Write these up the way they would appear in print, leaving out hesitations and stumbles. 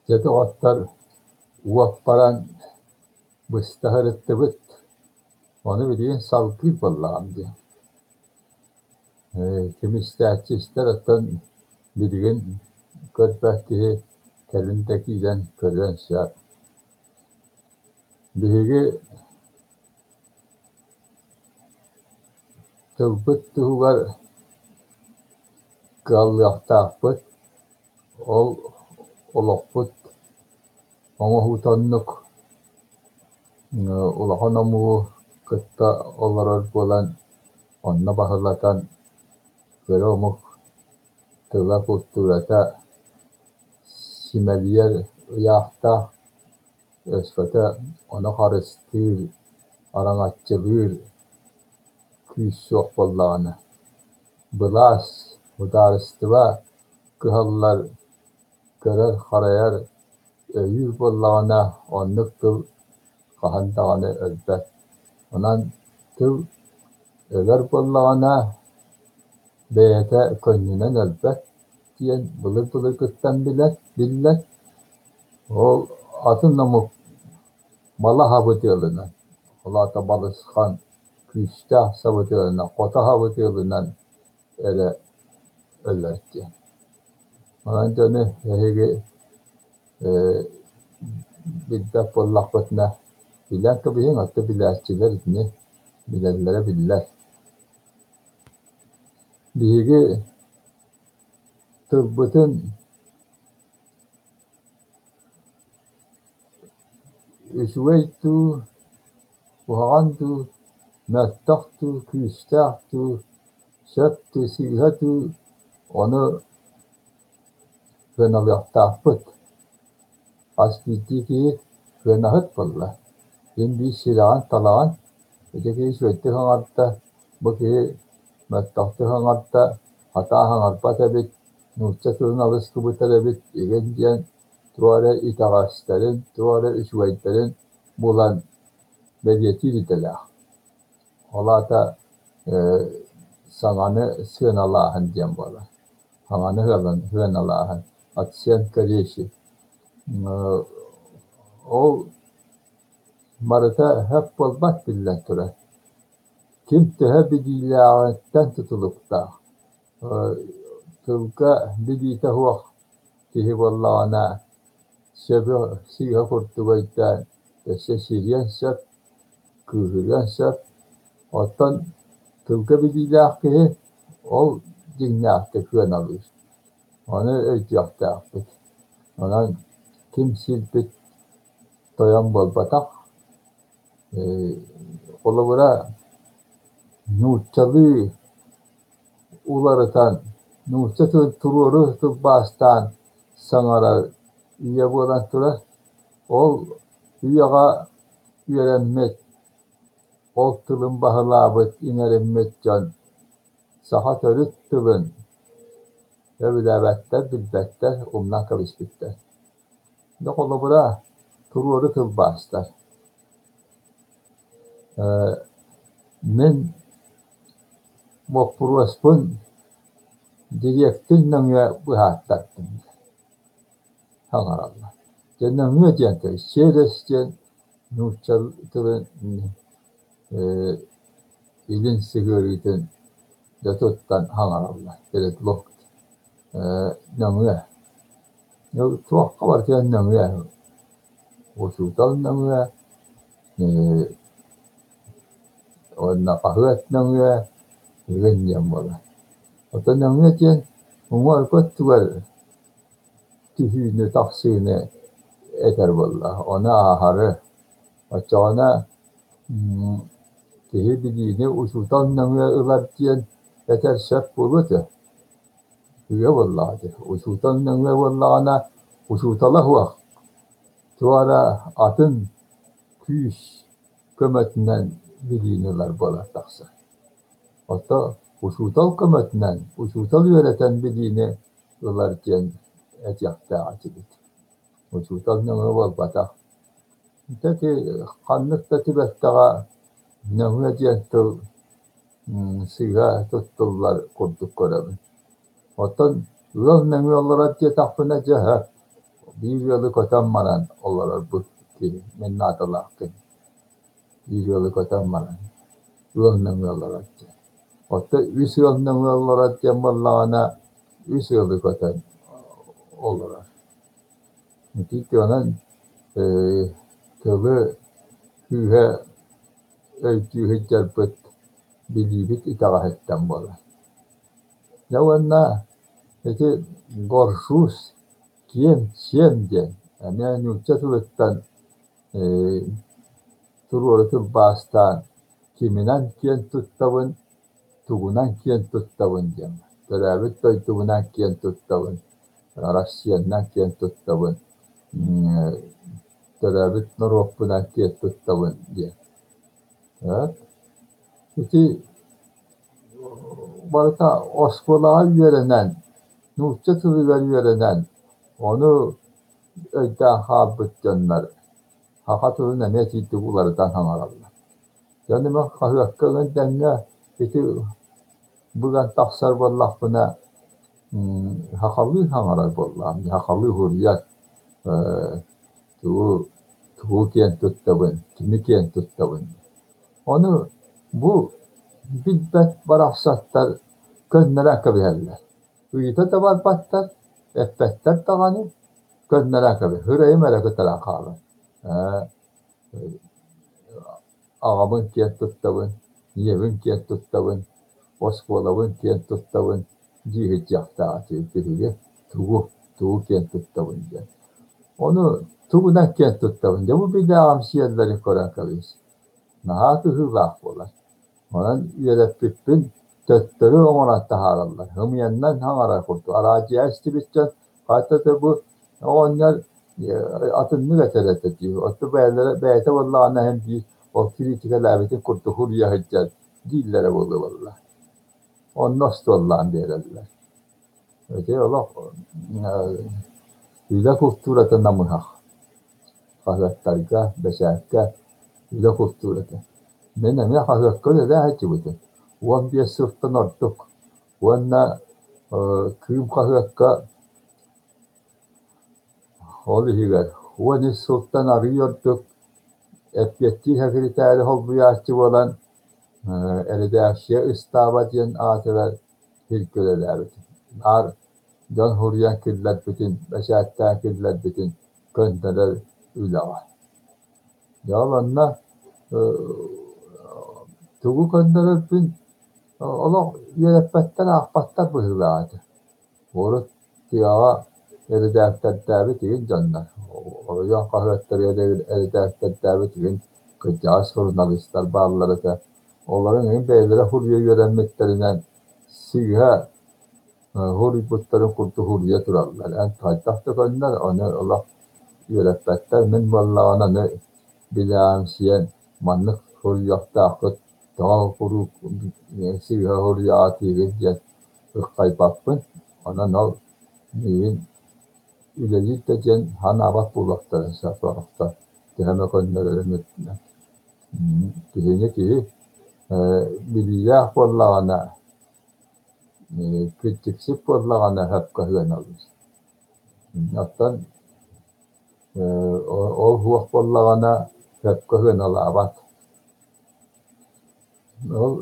Jeti ottar uapparan bыстahırıttıbıt. Onu bileyim salkıyıp Allah'ım diye. Kim isterse ister atan bilgin körpehtiği telindekiyle körün şar. Bilgi tılbıt tuğugar kallyahtahpıt. Ol olokput. Ama hutannuk ulahanamu kıtta olarak olan onna bahırlatan göromuk tıla kutturata simeliyer yahta esfata ona karıştır arangatçılır küsüok bollağını bılas hudarıstıva kıhallar görer harayar öyür bollağına onluk tıl kahandağını ölbet onan tıl öler bollağına beyete könlünen ölbet diyen bılır bılır kıttan billet o atın namuk mala habıtıyılından olata balıskan küstah sabıtıyılından kota habıtıyılından öyle öller diyen onan canı hegi bildak bollak batına bilen kabihin atı bilerçiler ne bilenlere biller bilgi tıbbıtın üsveytu uharantu mertaktu küstahtu septu silhatu onu venalıyahtahpıt asbidiki venahıt bolla en bir silahın talağın öteki üsveytu hangarta baki mertaktı hangarta hata hangarpa tebit nurçatılın alıskı bu telebit igen diyen tuare itağaçların, tuare üsveytlerin bulan medyeti ditelah. Ola sananı sığın Allah'ın diyen bola. Hanganı hıvan Allah'ın. Atsiyan kardeşi. O marata hep bolbat billah tura. Kim tehe bidillâhetten tutulup da. Tılka bidite huak. Tihi bollağına. Sebeğ siha kurtugaytan. Sesiriyen sep. Kıhıryan sep. Otan tılka bidillâhkihi. O dinlâhte kıyan alır. Onu öcüyakta yaptık. Ondan kim silpit toyan bol batak. Olavura nuçalı ularıtan nuçatı tururu tıbbastan sanara üye bolan tura ol üyaga üyerenmet ol tılın bahılabıt inerenmet can sahat örüt tılın öbülevetler bilbetler umdan kavişbitler. Yok olavura tururu tıbbastar. Men mokpurvaspun direktin nangya buhattattım. Hangar Allah. Cennet diyen şeresken nuçal tırın ilin sigöriten yatottan hangar Allah. Deret lok. Nangya. Yok çok kabar diyen nangya. Usutal nangya. Ona kahvet nangya. Igen diyen bola. Otan nangya diyen umar pattuvar. Tühüğünü taksini eder bolla. Ona aharı. Açana tihi bildiğini usutan nangya ılar diyen yeter şef bulutu. Üye bolladı. Usutan nangya bollağına usutalah vak. Tuara atın küş kömetinden bildiğiniler bola taksa. Hatta usutal kömetinden usutal yöneten bildiğini ılar diyen ecakta açılık. Usutal nangya bol batak. Teki kanlıkta tibektağa nangya diyen tıl siga tuttular kurduk görevi. Hatta ıgal nangya olarak diye takpına cehe bir yolu kotanmadan olur bu ki minnet Allah'ın. Bir yolu kotanmadan. Yolundan yollar attı. Hatta üç yolundan yollar attı. Vallahi üç yolu kotan olur. Çünkü onun tabi hühe öyküyü çarpıt bilibit itaattan bolar. Yavanna eti gorşus kiyem siyemce yani nüçetüvetten turuorutu bastan kiminan kiyen tuttavın tugunan kiyen tuttavın diyem. Beraber toy tugunan kiyen tuttavın. Rassiyandan kiyen tuttavın. Beraber norokkunan kiyen tuttavın diye. Evet. Eti barata oskolağı yerenen nüçetüveler yerenen onu öйдän habıtjanlar. Hakatını ne titti bulardan hanarallar. Yani ben kahvekke'nin denge eti bulan taksar bollah buna hakallı hanarar bollah. Hakallı hurriyat tuğu kiyen tuttabın, kimi kiyen tuttabın. Onu bu bilbet barahsatlar gönlere kabiherler. Uyuta da var battar, effetler dağını gönlere kabih. Hüreyi meleke telakalı. Ağamın kiyen tuttabın, yevin kiyen tuttabın, oskolavın kiyen tuttabın, cihit yakta çektiği tuğu kiyen tuttabın diye. Onu tuğudan kiyen tuttabın diye. Bu bir de amsiyerleri koran kabih. Nahatı hırlak bolar. Onun yöretbitbin töttörü ona taharallar. Hımyandan hangara kurdu. Araciye istibitcan hatta da bu onlar atını veteret ediyor. Otu beyte vallahi hem bir o kritika lavetin kurdu hurya hıccal. Dillere buldu vallahi. O nost vallahi derediler. Öte Allah yüze kusturata namuhak. Hazretlerge, beşerke yüze kusturata. Meneme hazretkele de hacı budur. Wan bir sırttan artık. Wanna kıyım hazretka Olihiger. Wan sırttan arıyorduk. Epyetti hakritali hobbiyatçı olan elde aşıya ıstabat atılar hilköleler. Nar can huryan killer bütün, beşertten killer bütün gönderer ülava. Yalanla tuğu gönderer bütün Allah yönetmetten ahbatlar buyurlardı. Orut diyağa elde aktar değil canlar. Oraya kahvetleri elde aktar değil. Kıcağı sorunalistler bağlıları da. Onların en beylere hurriye yönetmeklerinden siha hurriyetlerin kurdu hurriye durarlar. En tahtahta gönler onu Allah yönetmekler min vallahi ona ne bilemsiyen manlık hurriyette akıt daha kuru siha hurriyatı diye kaybappın. Ona ne neyin ileri de cen hanavat bulakları safarakta deheme gönderelim ettiler. Dihine ki biliyah bollağına küçüksip bollağına hep kahven alır. Hatta o huak bollağına hep kahven alabat. O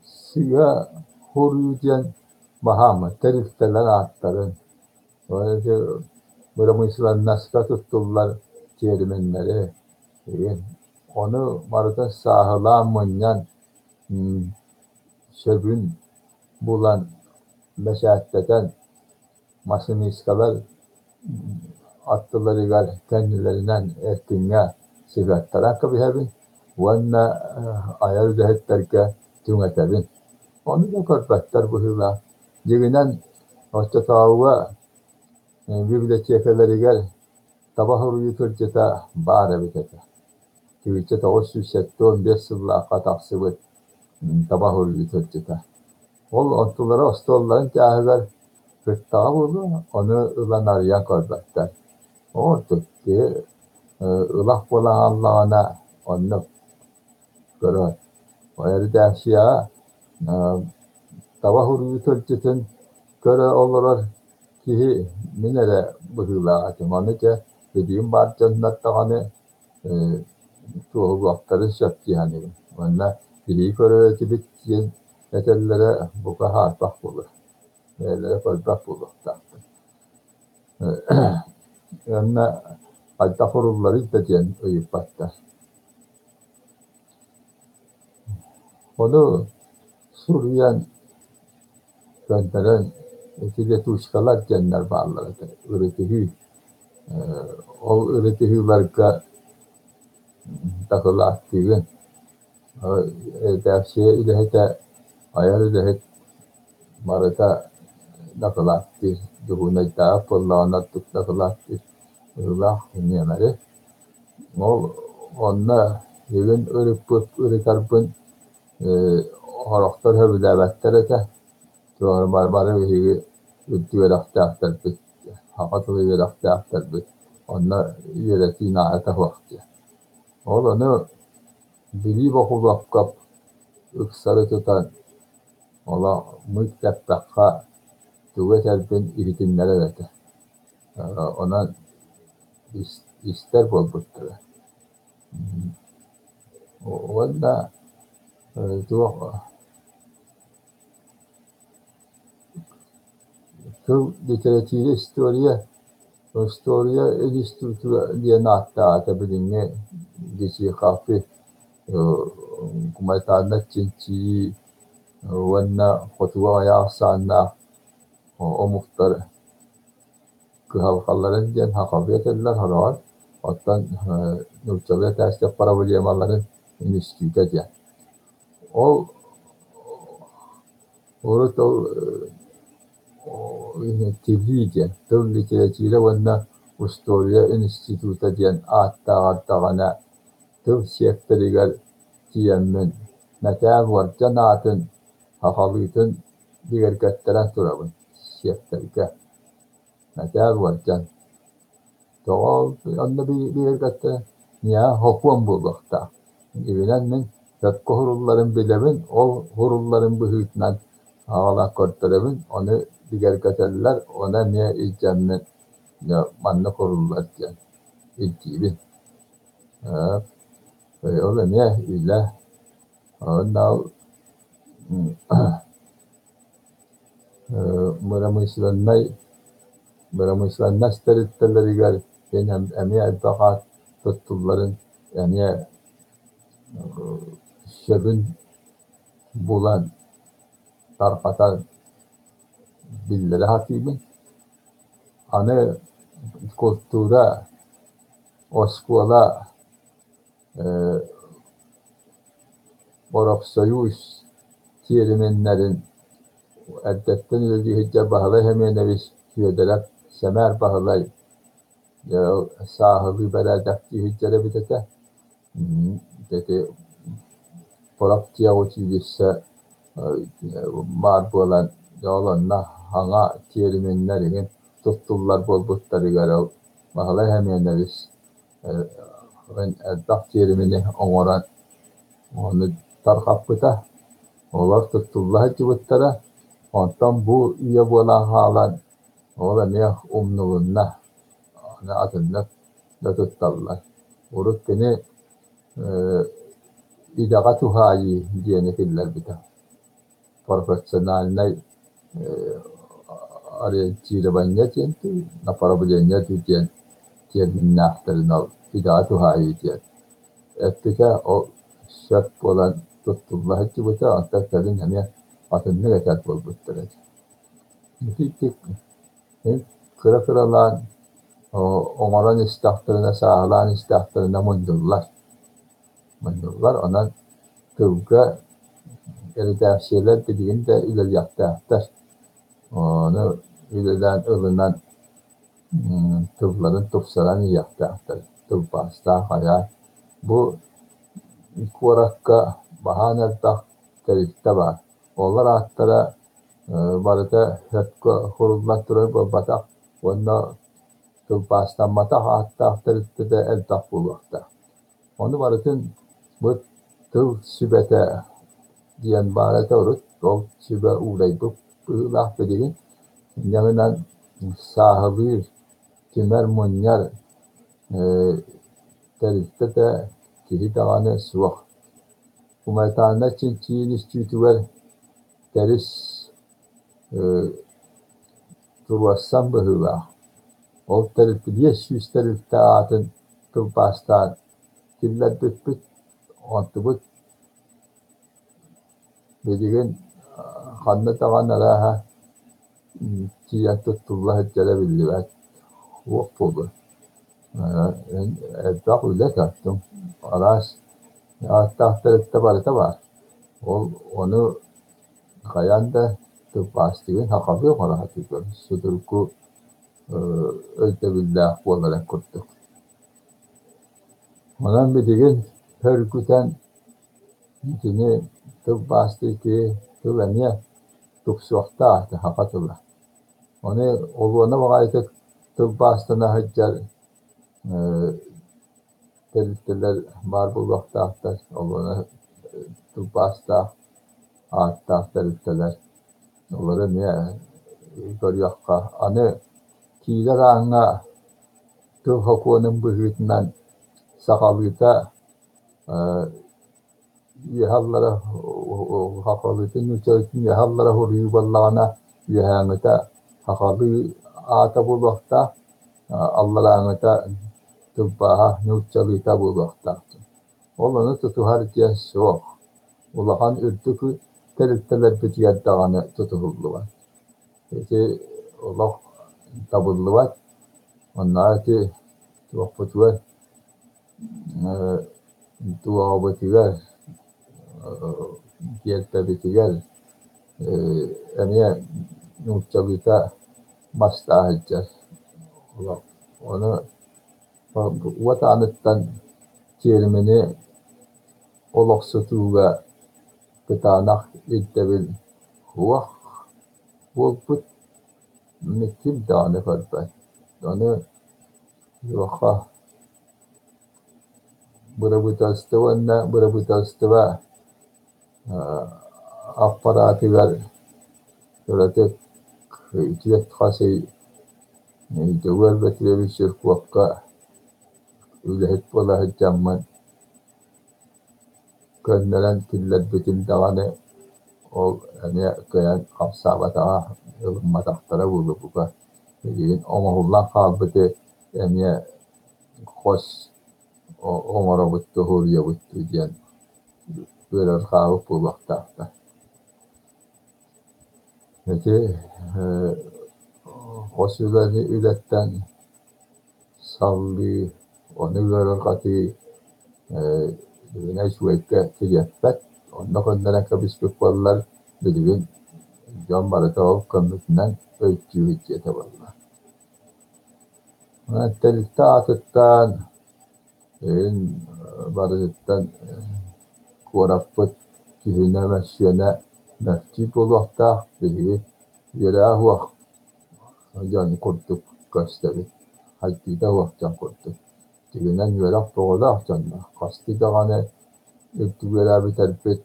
siya huruyujen Bahamat, terifteler atların. Böyle mısırlar naska tuttular çevirmenleri. Onu marada sahılamanyan söbün bulan meşahatteden masiniskalar attıları kendilerinden etkinliğe sigattaran kabihebin. Vanna ayar dehetlerke tümetebin. Onu da korkutlar bu hırla. Ciginen hoşça tavuğa bibliotekeleri gel. Tabahuru yuturcata bağıra bitete. Tüyüce tavuğ süsette 15 yılla kataksıbıt. Tabahuru yuturcata. Ol ontulara ostolların cahılar kırttağı buldu. Onu ılan arayan korkutlar. O tuttu. Ilak bulan Allah'ına onu görür. O yeri dersiya Tabahuru yuturcatın göre olur Kihi minere bıhıla manıca dediğim var cennet hani çoğu vakları şapki hani onunla biri göre tibit etellere bu kadar bak bulur. Yerlere bak bulur. Onunla hatta horulları da diyen uyup battı. Onu Suriyen gönderen ikide tuşkalar cenler bağlıdır. Üretihi o üretihilerge takılı aktivin dersiye ilahete ayar ilahet marata takılı aktiv duhuna da Allah'ına takılı aktiv Allah niyeleri o onna yılın üretirbin horaktar hevdavetler ete sonra barbarı ve üddüvelakta aktardık hakat ve aktardık onna yönetin ahata vakti onu bili bakıp kap ıksarı tutan ola müttefakka tüvet elbin iritimlere vete ona ister bol butları onda tu literatüre storia e struttura di anatta bilinge geçi kafi kumaytana cinci wanna khutwa ya sanna o muhtar halkaların diyen hakabiyet edilen harar hatta nurçalıya terste para buluyamaların ilişkide diyen o orada tevlide tevl literatüre wanna storia instituta diyen attağana tevl şefteriler diyenmin Nätäl var canatın hakalıtın diğer götteren turabın şefterike Nätäl var can doğal anda bir götteren ya hokum bulmakta evinenin yatkı hurulların bilemin o hurulların büyütünen ağala kortlarımın onu diğer götterler ona niye ilcenmin ya manna hurullar diyen ilgili öyle niye ile ondan Mıramışlar steritlerleri gel benim emiye daha tutulların emiye şebin bulan tarkatan billeri hakimin anı kultura oskola Orapsayus tiriminlerin erdetten ilgili bahane hemen evis yüderek semer bahalay ya sahibi beledekti hüccere bitete dedi Orapçıya uçilişse mar bolan yolunla hana tiriminlerin tutullar bol butları garav bahalay hemen evis ben erdek tirimini oğuran onu tarkapıta olar tutullah cıvıttara ondan bu üye bolan halan ola ne umnulunna ne adınla da tuttallar uruk beni idagatu hayi diyene filler bita profesyonel arayıcıyla banyet yenti na para bulanyet diyen minna ahtarına idagatu hayi diyen ettika o şart olan tutullah cıvıta antak kadın hani adınla yeter bol buttaracak Nitekim kıra-kıralan omaran istahtırına sağlan istahtırına mundurlar. Ona kıvga geride şeyler dediğinde ileriyakta ahtar. Onu ileriden ılınan tıvların tufsalan iyakta ahtar. Tıvbasta hayal. Bu ilk olarak bahaneldak teriste var. Onlar ahtara barıda hepka hurullatırı bu batak onda tılpastan mata hatta teriste de el tak bulmakta. Onu barıtın bu tıl sübete diyen barıda urut, o sübe uğrayıp bu laf dediğin yanından sahibi Timer Munyar terifte de kiri dağını suak. Umaytana Çin istitüver teris turvassan bahıva. O terifte 500 terifte atın turbastan killer bütbüt ontubut dediğin kanlı dağınlara Tiyan tutullah celebilliler. Vokpulu. Etraf öyle taktım. Araç hatta terifte var. Onu kayan da tıbbastığın hakabi olarak ediyor. Sudurku öltebillah olarak kurttuk. Ondan bildiğin hörgüten yine tıbbastı ki tıbbaniye tuksuakta artı hakatullah. Onu olduğuna bakaydık tıbbastına hıccar terifteler var bu vakta aktar. Olduğuna tıbbasta hatta terifteler. Onları niye görüyorka? Anı kiler ağına tüm hakuanın büyütünden sakalıta yahallara hakalıytın yüceltin yahallara huruyu ballağına yahanıta hakalı ata bu vakta Allah'ına tıbbaha yücelita bu vakta. Olanı tutuhar diye soğuk. Ulağan ürtükü terifteler bütüyet dağını tutuldu var. Peki Allah tabullu var. Onlar ki vakfet var. Dua bitiler. Diyette bitiler. Eniye yücelita mastah edeceğiz. Onu vatanıttan kelimini olaksutu ve kıtanak iddebil huva volput kim tane farpay. Onu yuha bırabutastıva aparatiler yönetek itiyet khasi duvar betirebil şirk vakka ülehet valla camman kendilen killet bütün dağını o yani kayan kapsabata madaktara buldu bu ka. Yani omahullah kalbeti yani hoş omara buttu huriye buttu diyen böyle kalıp bu vakta. Peki hoşuları ületten salli onu böyle katı yine şüvekte tiyattat onda kendine kabislik varlar dediğin cambarı tavuk kanıtından ölçü hüccete varlar. Telifte atıttan barıtıttan kuarapıt kihine meşyene mefçik olakta dediği yere huak can kurtuk gösteri hakkida vakcan kurtuk. Dilinden yörak doğada canına. Kasti dağını iltügeler bir terpit.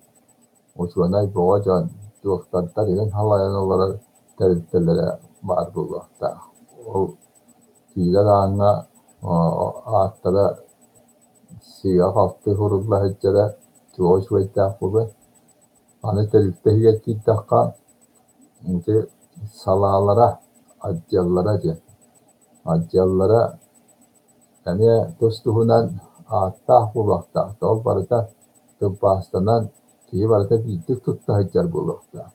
Uçvanay boğacan. Doğuktantar ile halayan olarak terpitelere var bu vakta. O fiiler ağına ağaçlara siyah altı hurubla hüccere çoğuş ve tahbubı. Hani terpite hiyetki dakika salalara, acjallara diye. Acjallara yani dostuhunan atah bu vakta. Tol barıta tıbbastanan ki barıta bildik tutta hıccar bu vakta.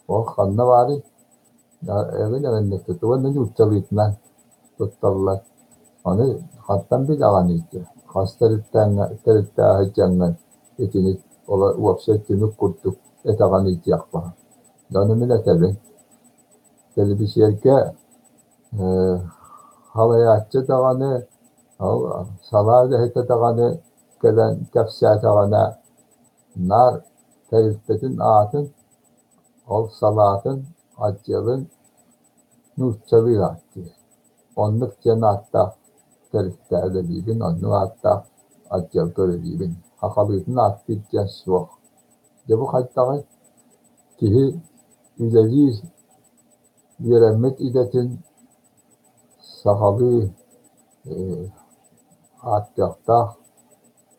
O kanna vari evin evinde tutuvan ne uççalıklan tuttallar. Onu hattan bir dağın itti. Hastalıktan hıccangan etini ola uvapsa tümük kurtuk etağın itti yakpa. Dönümüne tabi. Tabi bir şerke havaya atça dağını salarda hete dağını gelen kapsa dağına nar teriftetin ağatın ol salatın acılın nurçalı attı. Onluk cennatta terifte edebibin onu hatta acıl görebibin. Hakalıytın attı cesvok. Bu hatta ki üzeri yeremet idetin sahalı atacakta,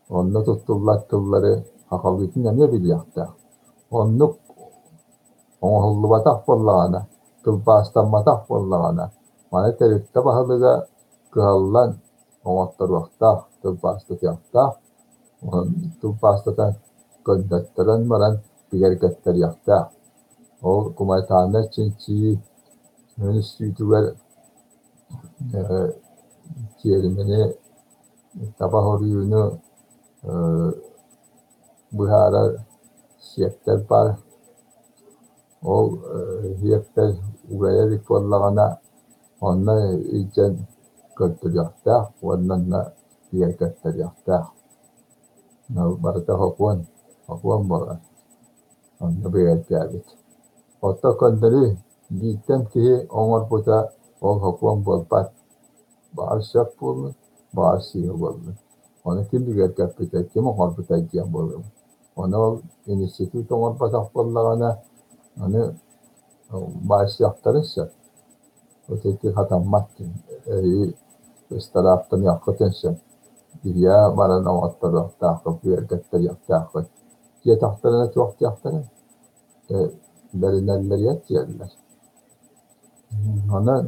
onunla tuttular tılları, hakalıyken ne bilecekta. Onu oğullu batak bollağına, tılpastan batak bollağına, bana terikte bahalıga kıhallan, oğatlar vakta, tılpastık yakta, tılpastıktan gönderttiren varan birer götter yakta. O kumaytağına çinçiyi, müstüytüver kelimini, tabah oruyunu, buhara siyekler var, o siyekler uğrayarak bollağına, onlar için götürüyorlar, onlarla bir götürüyorlar. Barata hokwan bolar, onda bir geldik. Otta kandari gittim ki Omar Puta ol hokwan bolpat, bağır şap bolun, bağır siya bolun. Ona kim bir geldik, kim Omar Puta diyen bolun. Ona inisiyatif Omar Puta bollağına, onu bağır yaptırırsa, öteki hatammattı. İstirahattan yakıtınsa, ya bana namatları takip bir erkekler yaktakı. Ya tahtlarına çok yaktarı. Berineller yetyerler. Ona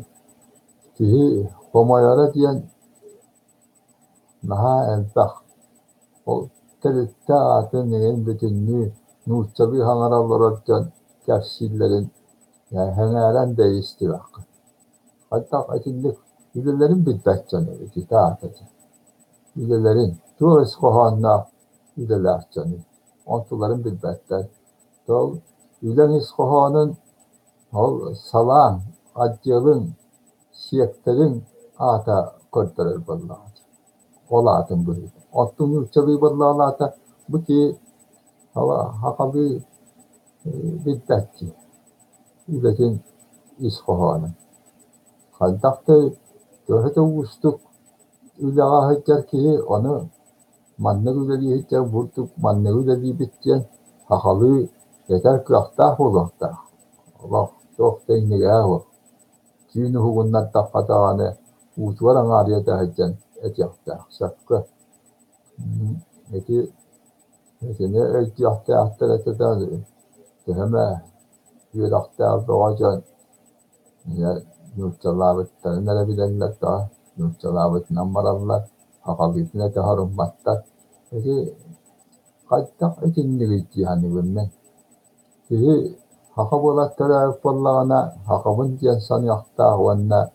tihi homayara diyen naha entah. O teritte atın neyin bütünlüğü nuçça bir hangarallarken kefsillerin yani hengaren değişti vakı. Hatta açınlık yüzelerin bitbetçanı ki dağıtacak. Yüzelerin tuğrası kohanna yüzeler canı. Ontuların bitbetler. Dol yüzen iskohanın salan, acılın, siyeklerin ata kurtarır bunlar. Ola atın bunu. Ottun yurtçalı bunlarla ata bu ki hakalı bitbetçi. Yüzetin iskohanın. Kaldaktı görüde uçtuk. Ülağa hıccar ki onu manne güzeli hıccar vurduk. Manne güzeli bitken hakalı yeter kıraktah olaktah. Allah çok değinliğe o. Cüğünü hukundan takkatağını uçvaran ağrıyata hıccan et yaktah. Şakka. Eti et yaktah attar etedan. Teheme yıraktah doğacan. Yurtçalabıtları nere bilenler daha. Yurtçalabıtından marallar. Hakalıytine teharun battar. Eti kaçtak etinliği cihani bilmen. Tihi haka bolatları ayıp bollağına hakabın diyen sanıyakta vanna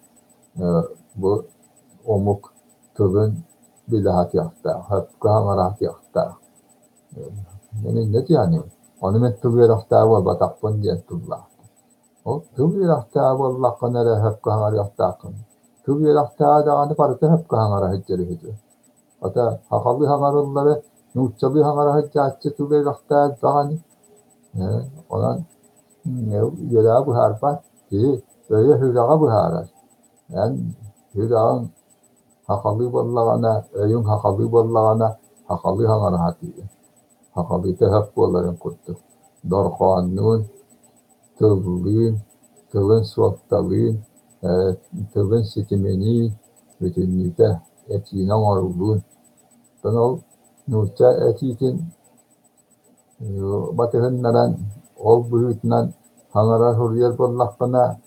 bu omuk tılın bilahat yakta, hakkı hamarat yakta. Yani ne diyani? Onu men tıl yarakta var batakpın diyen tılla. O tıl yarakta bollakka nere hakkı hamar yaktakın. Tıl yarakta dağını parıtı hakkı hamara hıcceri hıcı. Ata hakalı hamarılları nutçalı hamara hıccı açı tıl yarakta dağını. Olan yırağı bu harpa ki böyle hürağı bu harar. Yani hürağın hakalı bollağına, öyün hakalı bollağına hakalı hangara hatiye. Hakalı tehap bolların kuttu. Dorkanun, tığlığın, tığın suattalığın, tığın sitimeni, bütünlüğüte etiğine marulun. Tanol, nurca etiğin batığınlaran ol büyütünen hangara hurriyel bollağına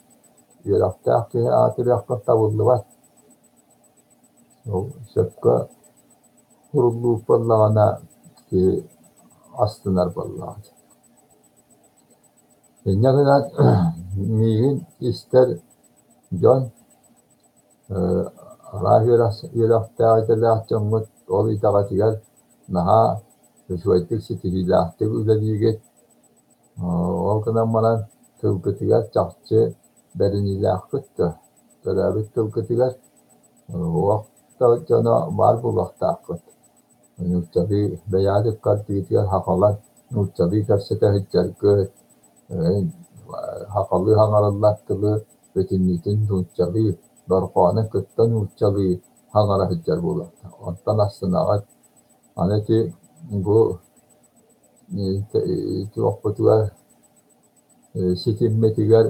yaraktağ ki atır yakıtta buldu var. Şakka hurullu bollağına ki astınar bollağına. Ne kadar mihin ister John rahirakta adalah ol itaqatigal naha şuaytik sitililahtı ülediği ol kadar malan tılgıtıgar çakçı berinilahtı beraber tılgıtıgar vakta cana var bu vakta akıt nurtabi beyadık kartıytigar hakalar nurtabi karsete hıccargı hakalı hangarallattığı bütünlüğün nurtabi dorkanı kıtta nurtabi hangara hıccar bular ondan aslında hani ki bu vakıtıgar sikimmetigar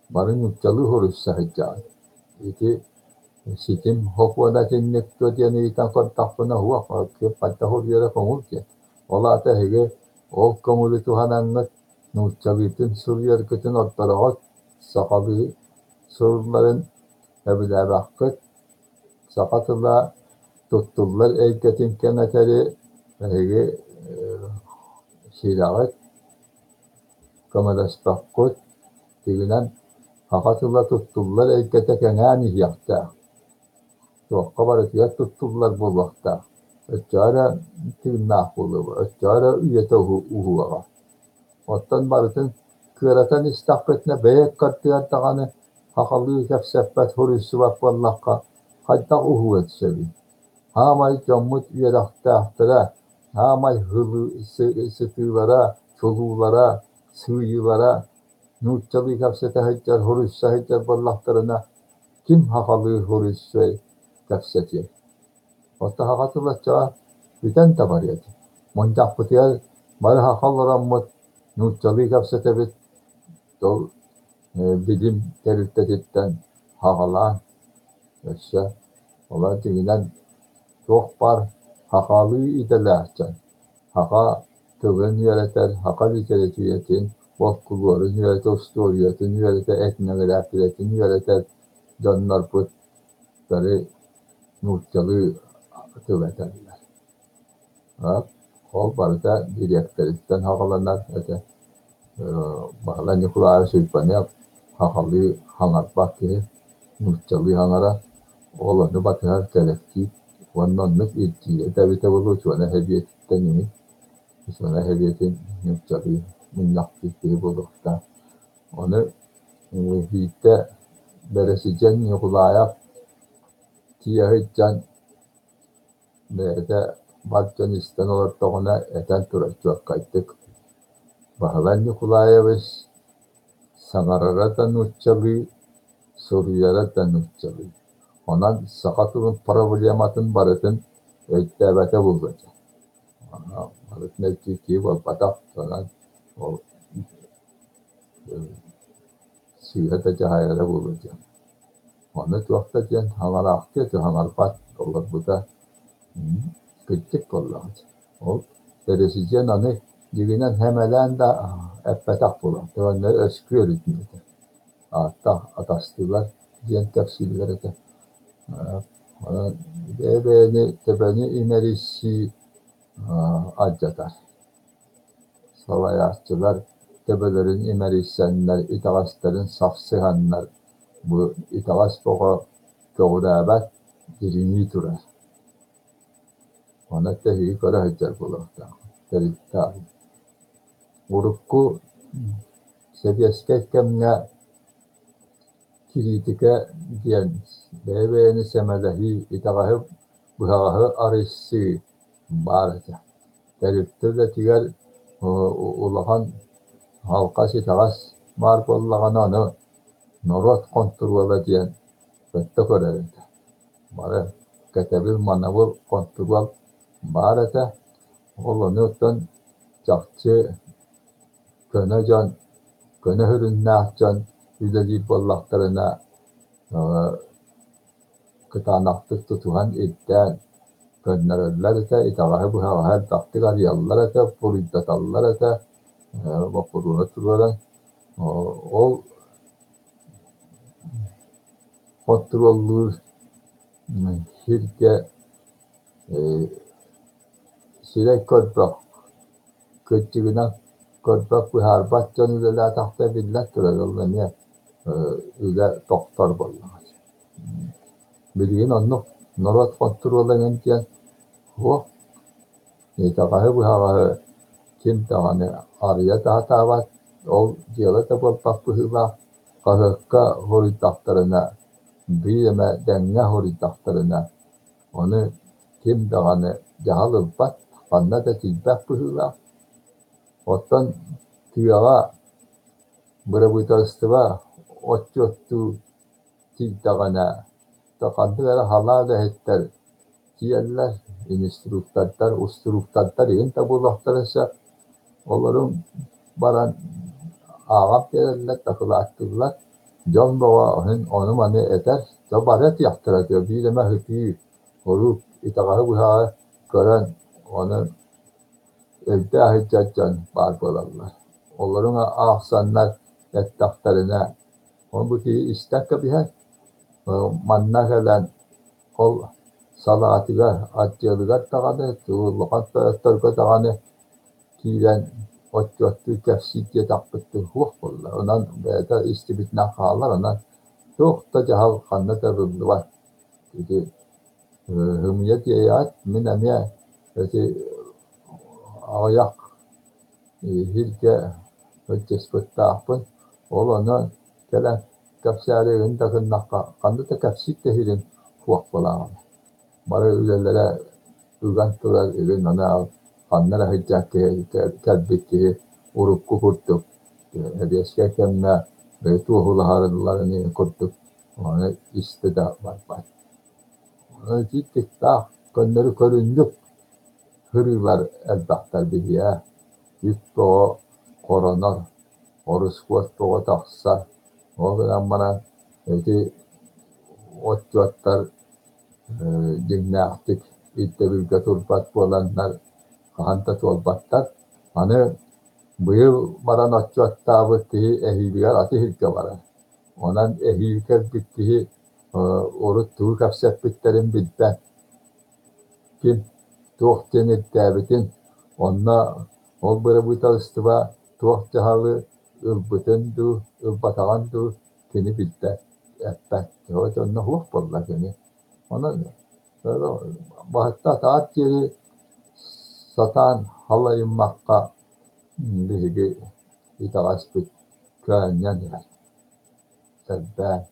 barın nurtalı horuşsa hıccar iti Sitim hokwana tinnik to diyan itan kontak na huwa patahol yara komulke. Ola ta hege o komuli tuhanangat nutsabitin suryar kitin ortalagot sakabi surların ebilabakkit sakatıla tuttular eyketin keneteri hege şilagat kamalaspakkut tiginen hakatıla tuttular eykete kenani yakta. Kabaret ya tuttular bu vakta. Ötçara tırnak bulu, ötçara üyete uhuvaga. Ottan barıtın kıratan istaketine beyek kattıyar tağını hakalı kefseppet hurüsü bak vallakka hatta uhuvet sebi. Hamay cammut üyedakta ahtıra, hamay hılı sıtılara, çoluğlara, sığıyılara, nutçalı kefsete heccar, hurüsü heccar vallaklarına kim hakalı hurüsü kefseti. Otta hakatılacak biten tabariyat. Montak putiyal bari hakallamot nutçalı kefsete bit dol bilim terittetitten hakalan yaşa. Ola diğinden çok var hakalı idelahcan. Haka tığın yöreter, haka literatüriyetin, vakkulların yöreter, storiyetin yöreter, etnografiriyetin yöreter, canlar putları nutçalı tığeterler. O barıda direktöritten hakalanlar öte. Bağlan yukulağı sürpani yap. Hakalı hangar bakı, nutçalı hangara olanı batılar telefki. Ondanlık ilkiye tabi bulu çuana hediyetten yeni. Çuana hediyetin nutçalı minnaklıklığı bulukta. Onu hitte beresicen yukulağı yap. Tiyahıccan nerede Balkanistan ortağına eten turacak kaydık. Bahlan yukulağı biz sanarara da nutçalı, soruyara da nutçalı. Ondan sakatının problematın barıtın ötebete bulacak. Barıtın öteki var batak sonra o siyahata cahayara bulacak. Onu tuakta diyen hangar aktı, hangar pat olur bu da küçük olacak. O deresice nanı dibinen hemelen de efpetak bulur. Onları ösküyor hükümete. Hatta atastılar diyen tefsirlere de. Tebeni inerisi accatar. Savaşçılar tebelerin imerisenler, itağasların safsıhanlar. Bu itağas boğa doğrabat birini turar. Ona tehi kara heccar bulakta. Terikta. Urukku sebiyeskekemne kiritike diyen beybeğini semelehi itağahı buhağahı arısı barıca. Teriktir de tiger ulahan halkası itağas var bollağın onu norot kontrola diyen fette körerinde. Bara ketebil manavul kontrol barıca olanıktan çakçı könecan köne hürünnahcan yüzeli bollaklarına kıtanaktık tutuhan idden könnerler de itağahı bu her taktikar yallara da puridatallara da vapuruna turlara o kontrollü şirke şirek kodbak küçüğüne kodbak bu harbatcan üzeler tahta billet turarlar niye üze doktor bollağız. Bilgin onu norot kontrolü diyen o itağahı bu havahı kim tağını arıya daha tavat o diyala da bolpak bu hıva kahıkka horidaklarına büyüme denge horidaklarına onu kim tağını cahalı bat kanna da tilbak bu hıva ottan tüyağa bırabutastıva otçottu tiltağına takandılara halada hetler diyeller instruktatlar, ustruktatlar in tabulaklarsa onların baran ağap yerler takılı attırlar. John Baba onu mani eder. Zabaret yaptırıyor. Bir de hıpıyı olup itağını bu gören onu evde hıccacan barbalarlar. Onların ahsanlar yataklarına onu bu ki istek bir manna gelen ol salatıga atçılıga tağını tuğulluğa taraftarga tağını kilen otçottu kefsitye takpıttı huq bolla. Ondan da istibitna kallar ondan çok da cahal kanna da var. Dedi hümiyet yayat min amiye ayak hilke hıccespıtta ahpın olana gelen kapsarığın da kınnakka kandı da kapsit de hilin huq bolla. Bara ülelere ugantılar evin ana kanlara hıccakke kalbikki urup kukurtuk. Edeske kemme tuğhula harılarını kurtuk. Ona istida var. Ona gittik da kanları köründük. Hırılar elbahtar bihiye. Yükte o korona, oruskuat o taksa. O zaman bana otçuatlar dinleaktik. İtte bilge turbat olanlar kahanta tolbatlar. Hani bu yıl bana otçuatta bittiği ehiliyer atı hilke var. Onan ehilker bittiği orut tuğu kapsat bitlerin bilden. Kim tuğhtın ettiğabitin onna ol böyle bu çalıştıva tuğhtahalı ılbıtın du, ılbatağın du kini bilden. Etbet. O da onna huq bolla kini. Ona bahatta taat yeri satan halayın makka bir itağas bit köğenyen yer. Sebben.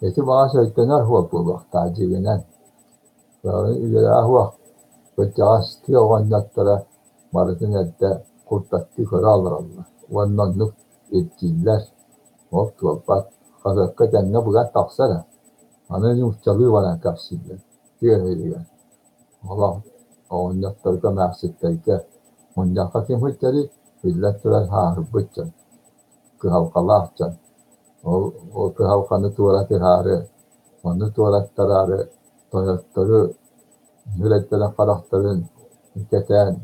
Eti bana söyletenler huq bolla tacibinen. İleri huq bıcağız ki oğanlatlara marıtın ette kurtattı köre alırlar. Ondan nuk ettiler. Hop tuvapat. Kazakka denne bulan taksana. Ana yumuşalığı var kapsille. Diğer Allah oğanlatlarga mahsitlerge. Ondan kakim hıçları milletler harbıçcan. Kıhavkalahcan. O kıhavkanı tuvalatı harı. Onu tuvalatları toyatları milletlerin karakterin keten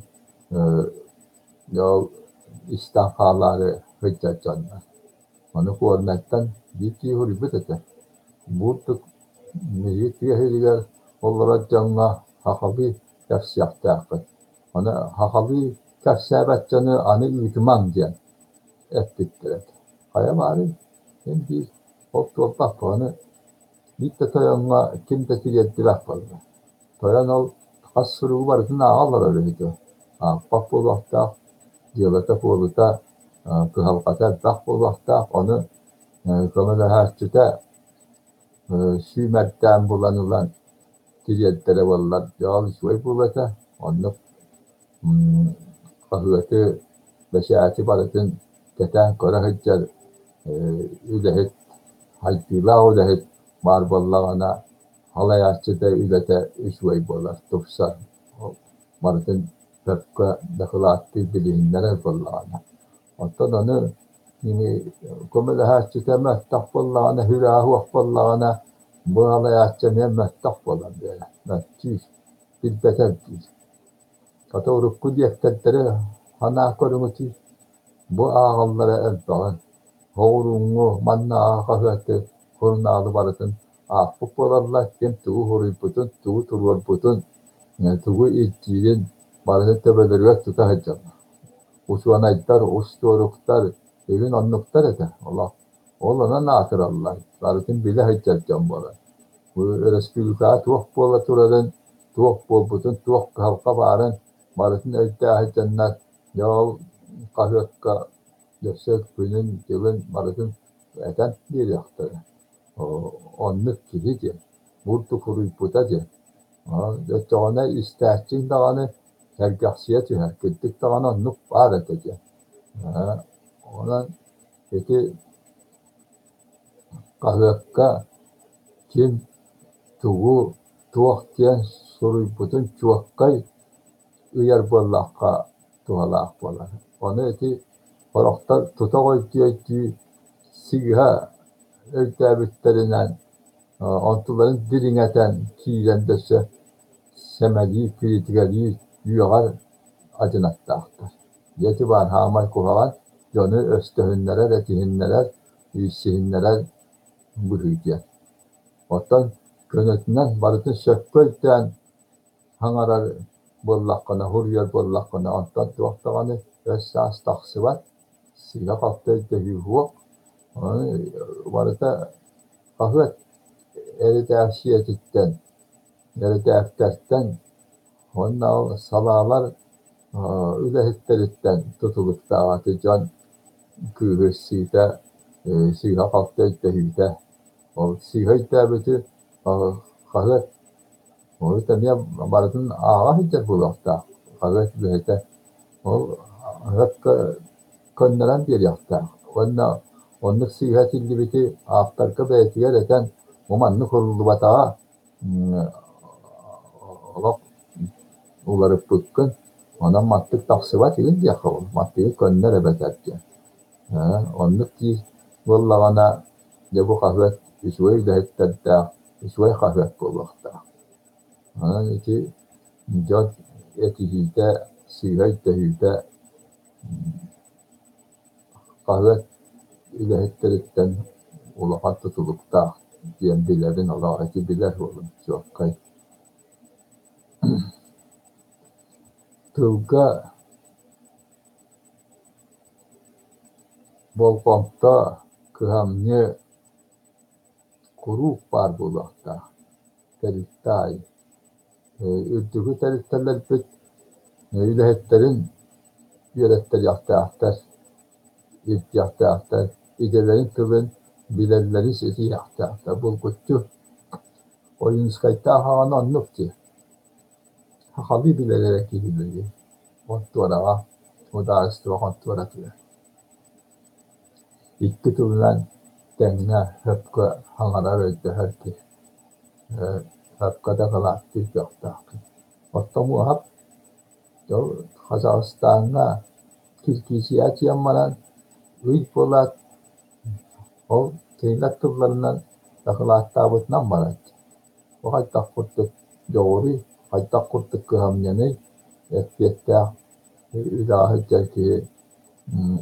yol istihaları hıçaccanlar. Onu hürmetten bir hürmet eder. Bulduk miyit yehililer onlara canla hakabi kefsiyakta akıt. Onu hakabi kefsiyabetcanı anı itiman diyen ettiktir. Kaya bari şimdi toprak onu bir de toyanla kimde tilettirak vardı. Toyan ol kasırı vardı ağlar öyleydi. Bak bu vakta diyalete buluta kıhavkata bak bu vakta onu kömele herçüte sümertten bulanılan tilettere varlar. Yağlı şuay bulata onu kahveti beşaati baratın keten kara hıccar ülehet halpila ülehet marballağına halayatçıda ülete işvay bolar topsa baratın pekka dakılattı bilinlere bollağına. Ondan onu yine komele herçüte mehtaf bollağına hürahu bollağına bu halayatçı mehtaf bolar böyle. Mehtiş bir beter değil. Kata urukku diyektetleri hana korumuti bu ağallara elbağın. Hoğrungu manna ağafeti hurnalı baratın. Ağfuk bolarlar kim tuğu huriputun, tuğu turvarputun, tuğu itçiğin baratın tebeleri tuta heccanlar. Usuanaytlar, ustoruktar, evin annuktar eder. Allah. Olana natır Allah. Baratın bile heccancan bolar. Bu Resulüka tuğuk bola turarın, tuğuk bolbutun, tuğuk halka barın, baratın eltâhi cennet, yol kahvekka, yaşak günün, yılın, baratın eden bir yaktı. Onluk kili diye, vurdu kuruypuda diye. Çoğuna isterçin dağını, hergahsiyet yuher, gittik dağına onluk var edeceğim. Ona peki kahvekka kim tuğu tuğuk diyen soruyputun çuvakkay uyar bollakka tuğalak bolar. Onu eti Oraqtar tuta koy diye sigha öytäbitlerinen ontuların diringeten kiilendese semeli kritikali yugar acınattağıdır. Yeti var hamal kuhavan yonu östehünneler etihinneler yüzsihinneler buhuydiyen. Otan könötünden barıtın sökköyten hangarar bollakana, huryer bollakana ontan tuvaktağını össas taksı var. Siga kalktı dehi huok. Barıta kahvet eride afsiyetitten, eride aftertten ondan salalar ülehitleritten tutulup dağıtı can kıhırsıyla siga kalktı dehide. O siga itabeti kahvet o tabiya barıtın ağa hiçbir bulakta. Kahvet ülehite o hep könleren bir yakta. Onluk siga tilibiti aftarka beytiyer eten umanlı kuruldu batağa ularıp bıkkın ona mattık taksı var değil diye kavul. Mattığı könler ebeterken. Onluk ki vallağına de bu kahvet isvay da hittedda isvay kahvet bulakta. Onun için jod etihide sigayt tehide kahvet ile hitteritten ulağa tutulukta diyen bilerin olağı ki biler olun. Çok kay. Tılga bolpamta kıhamne kuruk var bulakta. Terittay. Ürtüğü teritteler bit ülehetlerin yöretler yaktı ahtar. İlk yaktı ahtar. İdelerin kıvın bilenleri sizi yaktı ahtar. Bulguttu. Oyun skayta havan anlık ki. Hakabi bilerek gidilir. Ontuara, o da arası ontuara diyor. İlk tutulan denge hepka hangalar ödü herki. Hepka da kalaktif yaktı. Otomu hap Kazakistan'a Türkiye'ye yanmadan üç polat o kıymet tırlarından yakılat tabutdan barat. O hatta kurttuk doğru, hatta kurttuk kıhamyeni etbiyette ilahı ki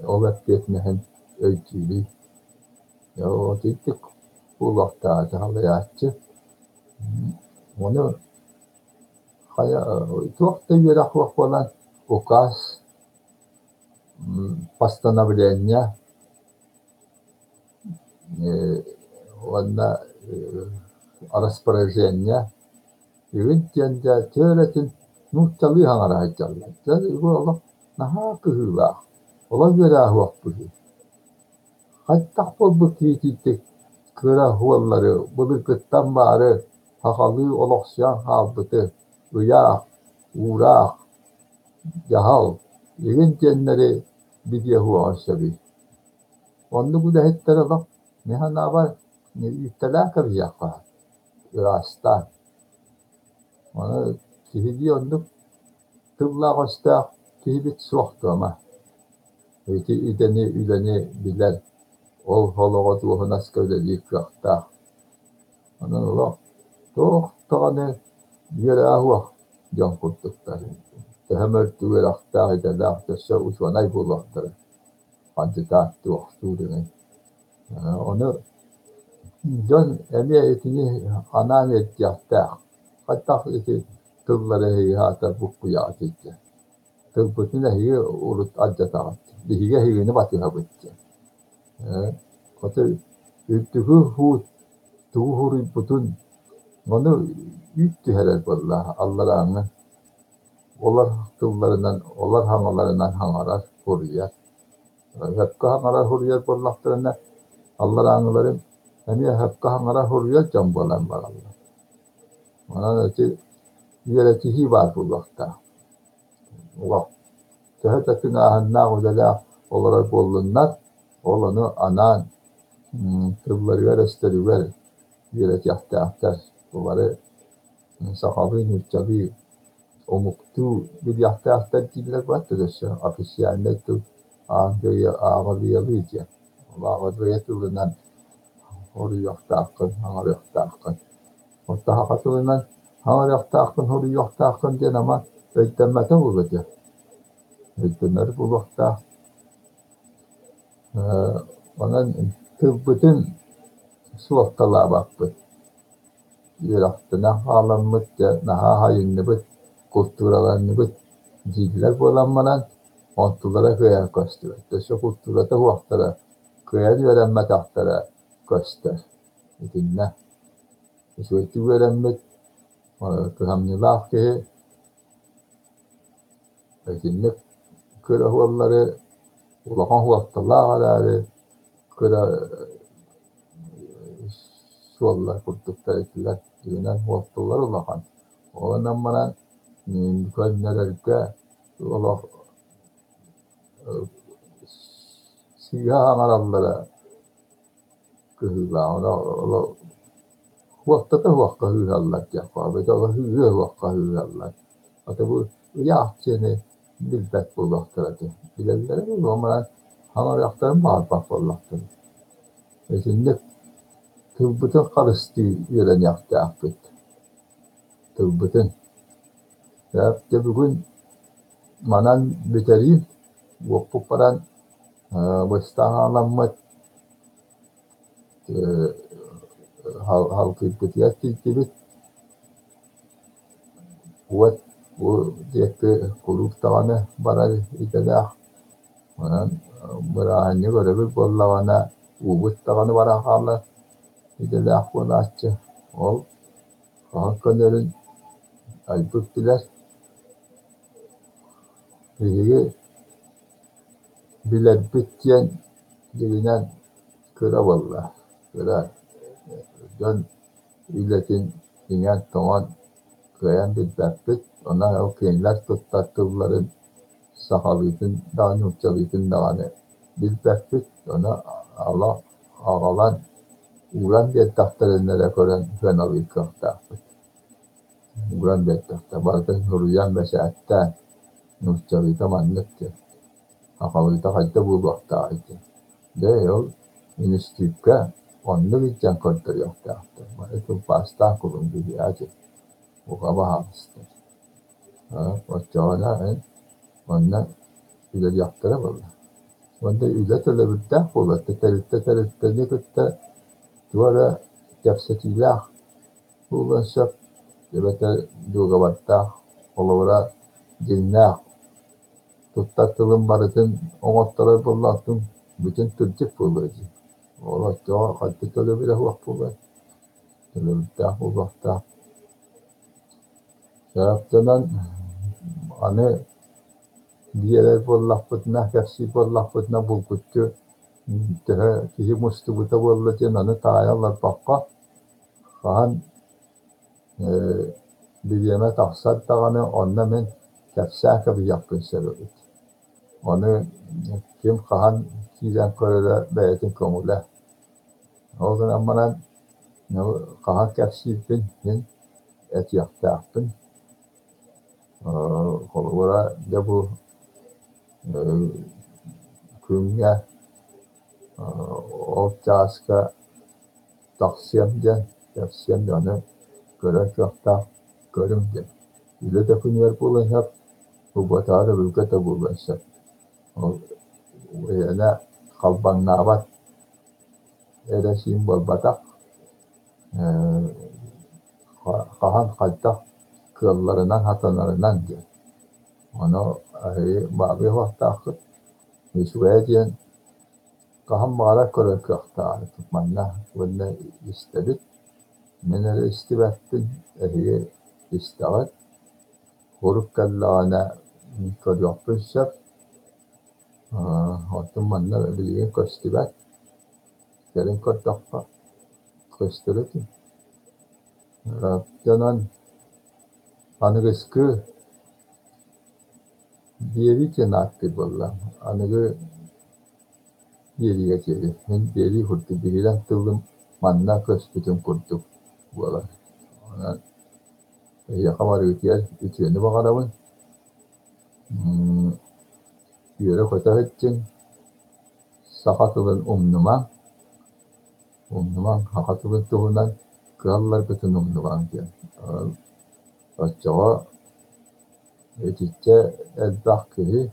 o etbiyetmehin ölçülü. Ya o dedik bu vakta halayatçı. Onu çok da yarak olan указ постановления onda распоряжения yönetende töretin nuktalı hangara haccalı. Jadi bu Allah naha kıhıla. Allah göre ahvak bu. Hatta bu kitik kıra huvalları bu bir kıttan bari hakalı olaksyan habıtı uyak, uğrak Yahal, yönetmenleri biliyor aşabi. Onu bu da hettere bak, ne hanaba ne ittilaka bir yakar. Rasta. Onu kihidi onu tıbla başta kihibit soğuktu ama. Öte üleni biler. Ol holoğa duhu nasıl köyleyik yakta. Onun ola. Doğuk tane yere ahvah can kurttukları. Tehemmertü ve aktâhide lâhtesse uçvanay bulaktırı. Kantitattı vaktuğunu. Onu can emniyetini anan etkiyattı. Hatta iti tılları heyhata bukkuya atıttı. Tılpıtına heyi urut adjatattı. Bihige heyini batıha bitti. Katı ültühü hut tuğhuri butun onu yüktü helal billah Allah'ın Olar tıllarından, olar hangalarından hangalar hurriyet. Hepka hangalar hurriyet bollaktırına Allah hangaların hem hepka hangalar hurriyet can bolan var Allah. Ona da ki yöretihi var bollakta. Allah. Tehetetün ahennâ udela olarak bollunlar. Olanı anan tılları ver, esteri ver. Yöreti ahtar. Bunları sahabi nüccabi omuktu bir yahta gibiler vardır işte afisiyende tu ağabey ağabeylice ağabeyliğinden horuyuqtaqqın, haňaryaqtaqqın. Otta haqatynyň haňaryaqtaqqın, horuyuqtaqqın diýen ama öýtdenmete boldy. Öýtdenler bu wagtda onan bütün suwaktalar bakdy. Ýörekde halanmyt, naha haýynlybyt, kulturalarnybyt diýdiler bolan manan ontulara göýär köstüler. Şu kulturada wagtlara göýär öğrenme tahtara köster. Dinle. Şöýti öğrenmek hamnylaq ki dinle köre wallary ulahan wagtlar alary köre şollar kurtuklar etdiler. Diýenen wagtlar ulahan. Onan manan könnerlerge ola siýan arallara gyzylar. Ola wagtda hüýallar ýa-da wagtda hüýallar. Ata bu ýahçyny bilbek bolakdyr. Bilenler bu ama haňar ýakdan barpak bolakdyr. Şimdi tübütün karıştı ýören ýakda. Tübütün. Ýa-da bugün manan biteri wokpu paran baştahalanmat halky bitiyatdy gibi wat bu diýekde kulukdagany barar ýa-da manan barahany görebil bollawana ubutdagany barahaly ýa-da ahwalatçy ol hakynların alputdiler. Bilen bitýän diýenen köre bollar. Köre dön illetin diňen toňan köýen bilbäpbit. Ondan o keňler tuttatdyların sahabytyn daňyçalytyn dagany bilbäpbit. Ona Allah agalan ulan diýip tahtarynlara kören fenalyklykda. Ulan diýip tahtar bardan nuryan meşätte nurçalyta manlykdy. Akalyta haýda bu wagtda aýdy. Ýol ministrikka only bitýän kontor ýokda. Mara pasta kuruldy diýäçi. O gaba hapsdy. Oçana onda ýer ýaktyra boldy. Onda ýerde telebitde boldy. Telebitde nikde duara täpsetiler. Bu başap debete dugabatta olara dinler. Tuttatılın barıtın oğattalar bollattım. Bütün tücük boldy. Ola çoğu hattı telebide wagt boldy. Telebide bu wagtda Şeraptanan ane diğerler bollakpıtına, hepsi bollakpıtına bulguttu. Tehe kişi mustubuta bollacan anı tayallar bakka. Kahan biliyeme taksat dağını onna men kepsah gibi yapın sebebit. Onu kim kahan kizan körede beyetin komule. O zaman manan kahan kepsipin et yaktağın. Kolora da bu kümya obcaska taksiyamdan onu gören çokta görümden. İle de künyer bulan hep bu batara ülkede bulansa. Yana kalban nabat eresin bol batak kahan kaltak kıllarından hatanlarından diye. Onu babi vaktakı Mesut diyen kahan mağara körek yokta tutmanla valla istedik. Menere istibettin ehiye istedik. Koruk kallağına kör yapmışsak otumanla bilgiye köstibet. Gelin körtakpa köstibet. Rabcanan anıgıskı diğeri cenakti bolla. Anıgı diğeri geçeri. Hem diğeri hurtu birilen tılım manna köstütüm kurduk bolla. Ona yakamar ütüyer. Ütüyeni bakaravın. Yere kötü ettin. Sakatılın umnuma Umnuman hakatı tuğunan krallar bütün umnuman diye. Açığa etçe elbaq ki